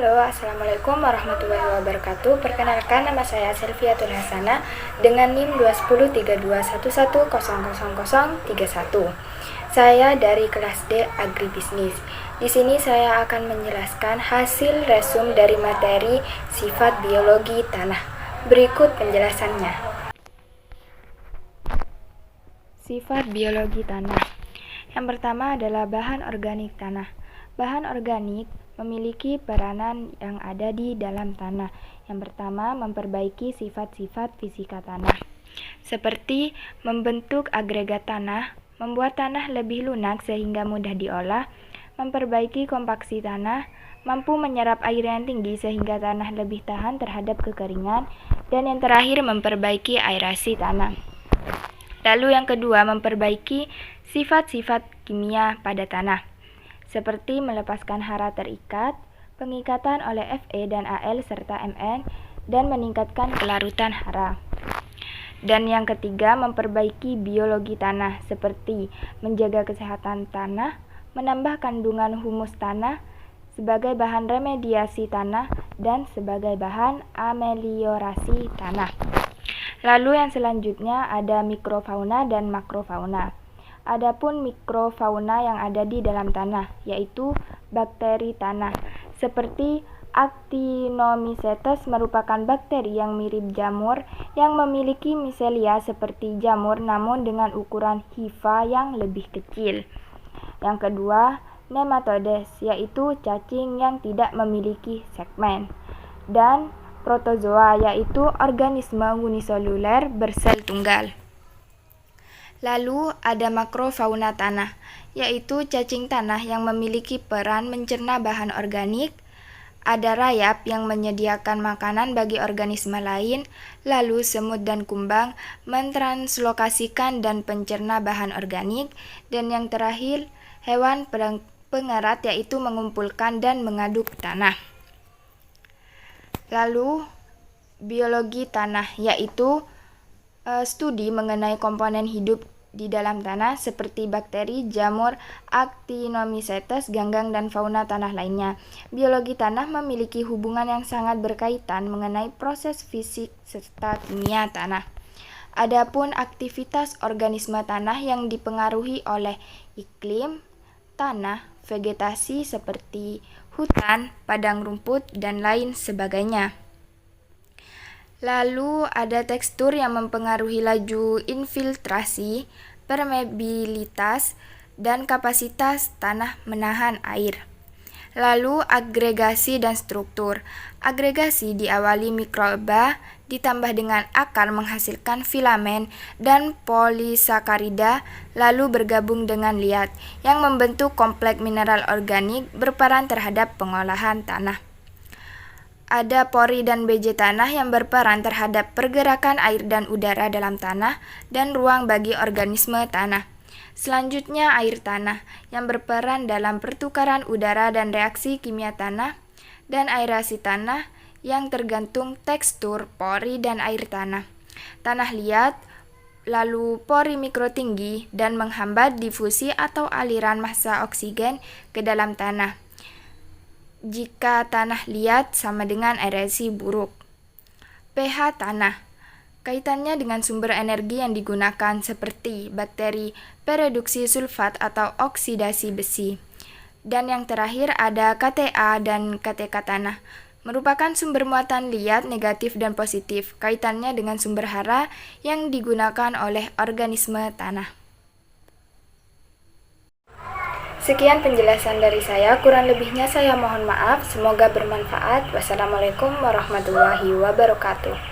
Halo, Assalamualaikum warahmatullahi wabarakatuh. Perkenalkan, nama saya Selviatul Hasanah dengan NIM 2103211000031. Saya dari kelas D Agribisnis. Di sini saya akan menjelaskan hasil resum dari materi sifat biologi tanah. Berikut penjelasannya. Sifat biologi tanah. Yang pertama adalah bahan organik tanah. Bahan organik memiliki peranan yang ada di dalam tanah. Yang pertama, memperbaiki sifat-sifat fisika tanah, seperti membentuk agregat tanah, membuat tanah lebih lunak sehingga mudah diolah, memperbaiki kompaksi tanah, mampu menyerap air yang tinggi sehingga tanah lebih tahan terhadap kekeringan, dan yang terakhir memperbaiki aerasi tanah. Lalu yang kedua, memperbaiki sifat-sifat kimia pada tanah, seperti melepaskan hara terikat, pengikatan oleh Fe dan Al serta Mn, dan meningkatkan kelarutan hara. Dan yang ketiga, memperbaiki biologi tanah, seperti menjaga kesehatan tanah, menambah kandungan humus tanah, sebagai bahan remediasi tanah, dan sebagai bahan ameliorasi tanah. Lalu yang selanjutnya ada mikrofauna dan makrofauna. Adapun mikrofauna yang ada di dalam tanah, yaitu bakteri tanah, seperti Actinomycetes merupakan bakteri yang mirip jamur yang memiliki miselia seperti jamur namun dengan ukuran hifa yang lebih kecil. Yang kedua, nematodes, yaitu cacing yang tidak memiliki segmen. Dan protozoa, yaitu organisme uniseluler bersel tunggal. Lalu ada makrofauna tanah, yaitu cacing tanah yang memiliki peran mencerna bahan organik, ada rayap yang menyediakan makanan bagi organisme lain, lalu semut dan kumbang mentranslokasikan dan pencerna bahan organik, dan yang terakhir hewan pengerat yaitu mengumpulkan dan mengaduk tanah. Lalu biologi tanah, yaitu studi mengenai komponen hidup di dalam tanah seperti bakteri, jamur, Actinomycetes, ganggang, dan fauna tanah lainnya. Biologi tanah memiliki hubungan yang sangat berkaitan mengenai proses fisik serta kimia tanah. Adapun aktivitas organisme tanah yang dipengaruhi oleh iklim, tanah, vegetasi seperti hutan, padang rumput, dan lain sebagainya. Lalu ada tekstur yang mempengaruhi laju infiltrasi, permeabilitas, dan kapasitas tanah menahan air. Lalu agregasi dan struktur. Agregasi diawali mikroba, ditambah dengan akar menghasilkan filamen dan polisakarida, lalu bergabung dengan liat, yang membentuk kompleks mineral organik berperan terhadap pengolahan tanah. Ada pori dan biji tanah yang berperan terhadap pergerakan air dan udara dalam tanah dan ruang bagi organisme tanah. Selanjutnya air tanah yang berperan dalam pertukaran udara dan reaksi kimia tanah, dan aerasi tanah yang tergantung tekstur pori dan air tanah. Tanah liat, lalu pori mikro tinggi dan menghambat difusi atau aliran massa oksigen ke dalam tanah. Jika tanah liat sama dengan erozisi buruk. pH tanah, kaitannya dengan sumber energi yang digunakan seperti bakteri pereduksi sulfat atau oksidasi besi. Dan yang terakhir ada KTA dan KTK tanah, merupakan sumber muatan liat negatif dan positif, kaitannya dengan sumber hara yang digunakan oleh organisme tanah. Sekian penjelasan dari saya, kurang lebihnya saya mohon maaf, semoga bermanfaat. Wassalamualaikum warahmatullahi wabarakatuh.